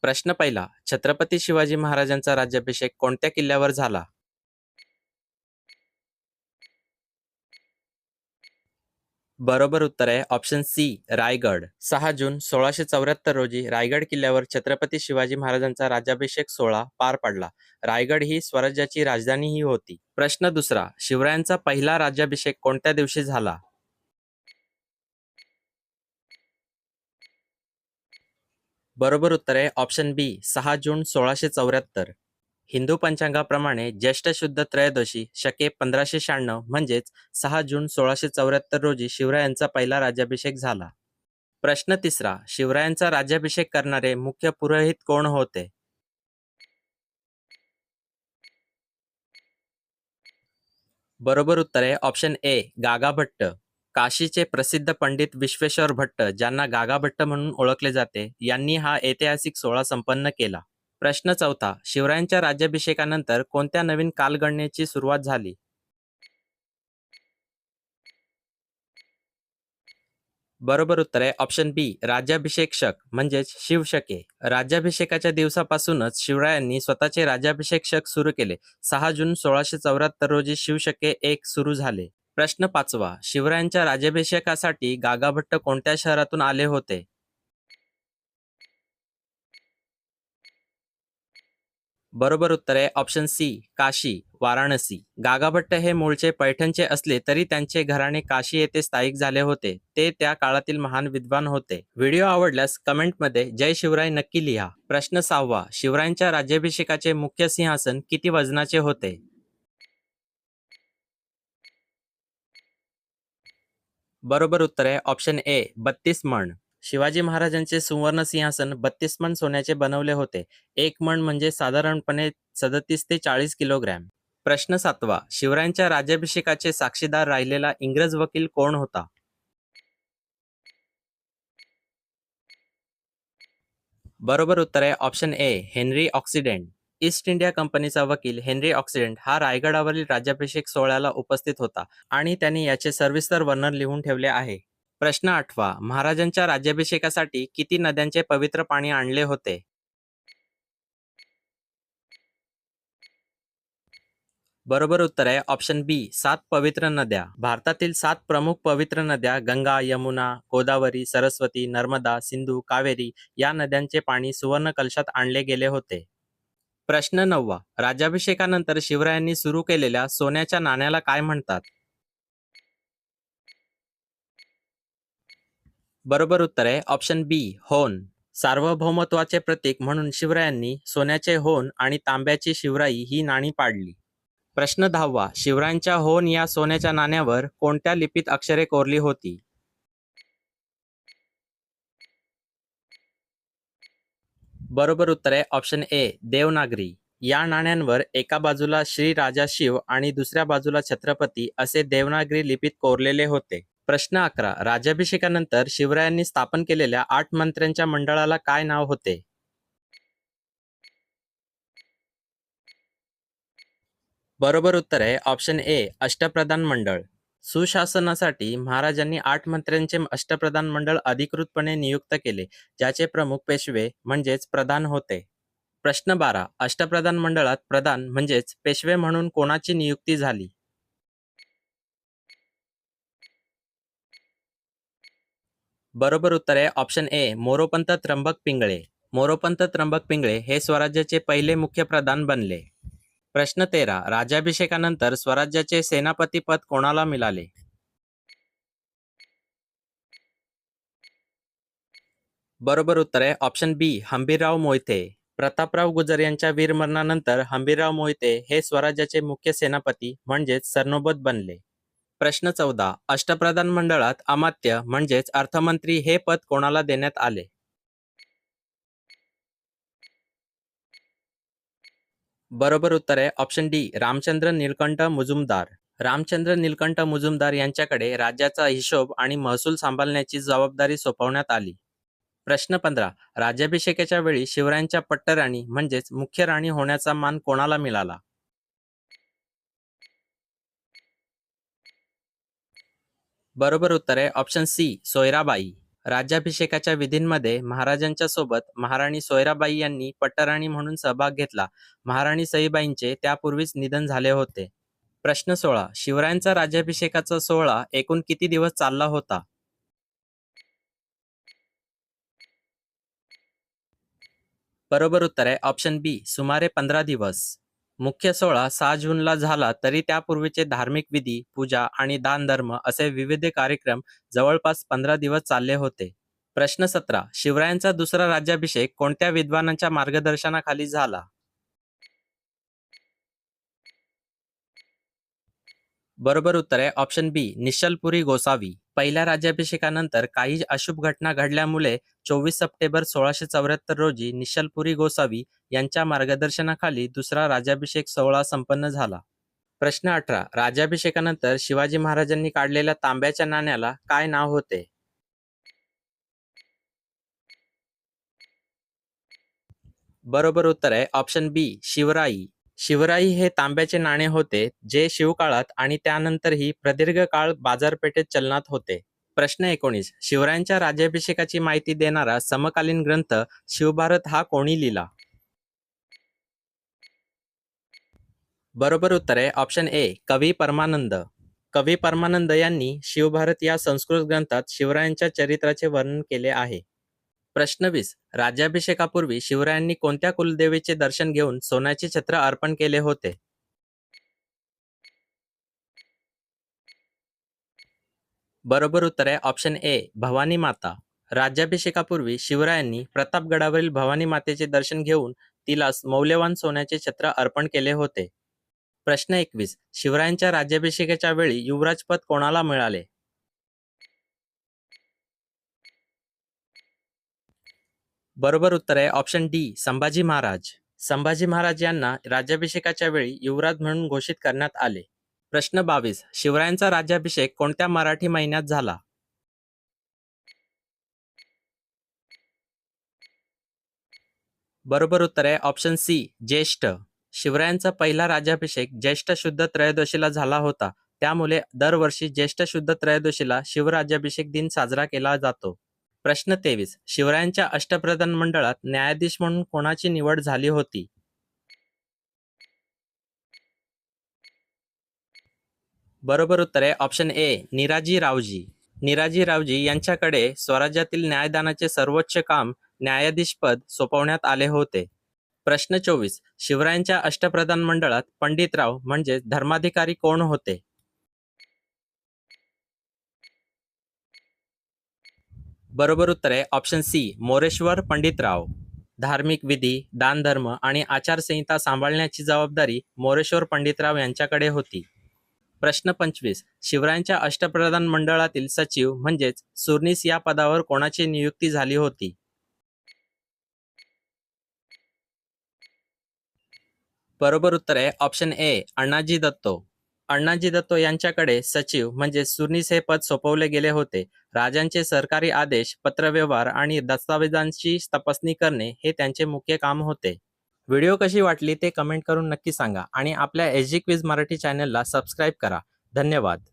प्रश्न पहिला. छत्रपती शिवाजी महाराजांचा राज्याभिषेक कोणत्या किल्ल्यावर झाला? बरोबर उत्तर आहे ऑप्शन सी रायगड. 6 जून 1674 रोजी रायगड किल्ल्यावर छत्रपती शिवाजी महाराजांचा राज्याभिषेक सोहळा पार पडला. रायगड ही स्वराज्याची राजधानीही होती. प्रश्न दुसरा. शिवरायांचा पहिला राज्याभिषेक कोणत्या दिवशी झाला? बरोबर उत्तर आहे ऑप्शन बी 6 जून 1674. हिंदू पंचांगाप्रमाणे ज्येष्ठ शुद्ध त्रयोदशी शके 1596 म्हणजेच 6 जून 1674 रोजी शिवरायांचा पहिला राज्याभिषेक झाला. प्रश्न तिसरा. शिवरायांचा राज्याभिषेक करणारे मुख्य पुरोहित कोण होते? बरोबर उत्तर आहे ऑप्शन ए गागा भट्ट. काशीचे प्रसिद्ध पंडित विश्वेश्वर भट्ट, ज्यांना गागा भट्ट म्हणून ओळखले जाते, यांनी हा ऐतिहासिक सोहळा संपन्न केला. प्रश्न चौथा. शिवरायांच्या राज्याभिषेकानंतर कोणत्या नवीन कालगणनेची सुरुवात झाली? बरोबर उत्तर आहे ऑप्शन बी राज्याभिषेक शक म्हणजेच शिवशके. राज्याभिषेकाच्या दिवसापासूनच शिवरायांनी स्वतःचे राज्याभिषेक शक सुरू केले. 6 जून 1674 रोजी शिवशके 1 सुरू झाले. प्रश्न पाचवा. शिवरायांच्या राज्याभिषेकासाठी गागाभट्ट कोणत्या शहरातून आले होते? बरोबर उत्तर आहे ऑप्शन सी काशी, वाराणसी. गागाभट्ट हे मूळचे पैठणचे असले तरी त्यांचे घराणे काशी येथे स्थायिक झाले होते. ते त्या काळातील महान विद्वान होते. व्हिडिओ आवडल्यास कमेंटमध्ये जय शिवराय नक्की लिहा. प्रश्न सहावा. शिवरायांच्या राज्याभिषेकाचे मुख्य सिंहासन किती वजनाचे होते? बरोबर उत्तर आहे ऑप्शन ए 32 मण. शिवाजी महाराजांचे सुवर्ण सिंहासन 32 मण सोन्याचे बनवले होते. 1 मण म्हणजे साधारणपणे 37 ते 40 किलोग्रॅम. प्रश्न सातवा. शिवरायांच्या राज्याभिषेकाचे साक्षीदार राहिलेला इंग्रज वकील कोण होता? बरोबर उत्तर आहे option A Henry oxidant. East India कंपनीचा वकील हेनरी ऑक्सिडेंट हा रायगडावरील राज्याभिषेक सोहळ्याला उपस्थित होता आणि त्यांनी याचे सविस्तर वर्णन लिहून ठेवले आहे. प्रश्न आठवा. महाराजांच्या राज्याभिषेकासाठी किती नद्यांचे पवित्र पाणी आणले होते? बरोबर उत्तर आहे ऑप्शन बी 7 पवित्र नद्या. भारतातील 7 प्रमुख पवित्र नद्या गंगा, यमुना, गोदावरी, सरस्वती, नर्मदा, सिंधू, कावेरी या नद्यांचे पाणी सुवर्ण कलशात आणले गेले होते. प्रश्न नववा. राज्याभिषेकानंतर शिवरायांनी सुरू केलेल्या सोन्याच्या नाण्याला काय म्हणतात? बरोबर उत्तर आहे ऑप्शन बी होन. सार्वभौमत्वाचे प्रतीक म्हणून शिवरायांनी सोन्याचे होन आणि तांब्याची शिवराई ही नाणी पाडली. प्रश्न 10वा. शिवरायांच्या होन या सोन्याच्या नाण्यावर कोणत्या लिपीत अक्षरे कोरली होती? बरोबर उत्तर आहे ऑप्शन ए देवनागरी. या नाण्यांवर एका बाजूला श्री राजा शिव आणि दुसऱ्या बाजूला छत्रपती असे देवनागरी लिपीत कोरलेले होते. प्रश्न 11. राज्याभिषेकानंतर शिवरायांनी स्थापन केलेल्या 8 मंत्र्यांच्या मंडळाला काय नाव होते? बरोबर उत्तर आहे ऑप्शन ए अष्टप्रधान मंडळ. सुशासनासाठी महाराजांनी 8 मंत्र्यांचे अष्टप्रधान मंडळ अधिकृतपणे नियुक्त केले, ज्याचे प्रमुख पेशवे म्हणजेच प्रधान होते. प्रश्न 12. अष्टप्रधान मंडळात प्रधान म्हणजेच पेशवे म्हणून कोणाची नियुक्ती झाली? बरोबर उत्तर आहे ऑप्शन ए मोरोपंत त्र्यंबक पिंगळे. मोरोपंत त्र्यंबक पिंगळे हे स्वराज्याचे पहिले मुख्य प्रधान बनले. प्रश्न 13. राज्याभिषेकानंतर स्वराज्याचे सेनापती पद कोणाला मिळाले? बरोबर उत्तर आहे ऑप्शन बी हंबीरराव मोहिते. प्रतापराव गुजर यांच्या वीरमरणानंतर हंबीरराव मोहिते हे स्वराज्याचे मुख्य सेनापती म्हणजेच सरनोबत बनले. प्रश्न 14. अष्टप्रधान मंडळात अमात्य म्हणजेच अर्थमंत्री हे पद कोणाला देण्यात आले? बरोबर उत्तर आहे ऑप्शन डी रामचंद्र निळकंठ मुजुमदार. रामचंद्र निळकंठ मुजुमदार यांच्याकडे राज्याचा हिशोब आणि महसूल सांभाळण्याची जबाबदारी सोपवण्यात आली. प्रश्न 15. राज्याभिषेकाच्या वेळी शिवरायांच्या पट्टराणी म्हणजेच मुख्य राणी होण्याचा मान कोणाला मिळाला? बरोबर उत्तर आहे ऑप्शन सी सोयराबाई. राज्याभिषेकाच्या विधींमध्ये महाराजांच्या सोबत महाराणी सोयराबाई यांनी पट्टराणी म्हणून सहभाग घेतला. महाराणी सईबाईंचे त्यापूर्वीच निधन झाले होते. प्रश्न 16. शिवरायांचा राज्याभिषेकाचा सोहळा एकूण किती दिवस चालला होता? बरोबर उत्तर आहे ऑप्शन बी, सुमारे 15 दिवस. मुख्य सोहळा 6 जूनला झाला तरी त्यापूर्वीचे धार्मिक विधी, पूजा आणि दानधर्म असे विविध कार्यक्रम जवळपास 15 दिवस चालले होते. प्रश्न 17. शिवरायांचा दुसरा राज्याभिषेक कोणत्या विद्वानांच्या मार्गदर्शनाखाली झाला? बरोबर उत्तर आहे ऑप्शन बी, निश्चलपुरी गोसावी. पहिल्या राज्याभिषेकानंतर काही अशुभ घटना घडल्यामुळे 24 सप्टेंबर 1674 रोजी निश्चलपुरी गोसावी यांच्या मार्गदर्शनाखाली दुसरा राज्याभिषेक सोहळा संपन्न झाला. प्रश्न 18. राज्याभिषेकानंतर शिवाजी महाराजांनी काढलेल्या तांब्याच्या नाण्याला काय नाव होते? बरोबर उत्तर आहे ऑप्शन बी, शिवराई. शिवराई हे तांब्याचे नाणे होते जे शिवकाळात आणि त्यानंतरही प्रदीर्घ काळ बाजारपेठेत चलनात होते. प्रश्न 19. शिवरायांच्या राज्याभिषेकाची माहिती देणारा समकालीन ग्रंथ शिवभारत हा कोणी लिहिला? बरोबर उत्तर आहे ऑप्शन ए, कवी परमानंद. कवी परमानंद यांनी शिवभारत या संस्कृत ग्रंथात शिवरायांच्या चरित्राचे वर्णन केले आहे. प्रश्न 20. राज्याभिषेकापूर्वी शिवरायांनी कोणत्या कुलदेवीचे दर्शन घेऊन सोन्याचे छत्र अर्पण केले होते? बरोबर उत्तर आहे ऑप्शन ए, भवानी माता. राज्याभिषेकापूर्वी शिवरायांनी प्रतापगडावरील भवानी मातेचे दर्शन घेऊन तिला मौल्यवान सोन्याचे छत्र अर्पण केले होते. प्रश्न 21. शिवरायांच्या राज्याभिषेकाच्या वेळी युवराजपद कोणाला मिळाले? बरोबर उत्तर आहे ऑप्शन डी, संभाजी महाराज. संभाजी महाराज यांना राज्याभिषेकाच्या वेळी युवराज म्हणून घोषित करण्यात आले. प्रश्न 22. शिवरायांचा राज्याभिषेक कोणत्या मराठी महिन्यात झाला? बरोबर उत्तर आहे ऑप्शन सी, ज्येष्ठ. शिवरायांचा पहिला राज्याभिषेक ज्येष्ठ शुद्ध त्रयोदशीला झाला होता. त्यामुळे दरवर्षी ज्येष्ठ शुद्ध त्रयोदशीला शिवराज्याभिषेक दिन साजरा केला जातो. प्रश्न 23. शिवरायांच्या अष्टप्रधान मंडळात न्यायाधीश म्हणून कोणाची निवड झाली होती? बरोबर उत्तर आहे ऑप्शन ए, निराजी रावजी. निराजी रावजी यांच्याकडे स्वराज्यातील न्यायदानाचे सर्वोच्च काम न्यायाधीशपद सोपवण्यात आले होते. प्रश्न 24. शिवरायांच्या अष्टप्रधान मंडळात पंडितराव म्हणजे धर्माधिकारी कोण होते? बरोबर उत्तर आहे ऑप्शन सी, मोरेश्वर पंडितराव. धार्मिक विधी, दानधर्म आणि आचारसंहिता सांभाळण्याची जबाबदारी मोरेश्वर पंडितराव यांच्याकडे होती. प्रश्न 25. शिवरायांच्या अष्टप्रधान मंडळातील सचिव म्हणजेच सुरनीस या पदावर कोणाची नियुक्ती झाली होती? बरोबर उत्तर आहे ऑप्शन ए, अण्णाजी दत्तो. अण्णाजी दत्तो यांच्याकडे सचिव म्हणजे सुरनीस हे पद सोपवले गेले होते. राजांचे सरकारी आदेश, पत्रव्यवहार आणि दस्तावेजांची तपासणी करणे हे त्यांचे मुख्य काम होते. व्हिडिओ कशी वाटली ते कमेंट करून नक्की सांगा आणि आपल्या एसजी क्विज मराठी चॅनलला सबस्क्राईब करा. धन्यवाद.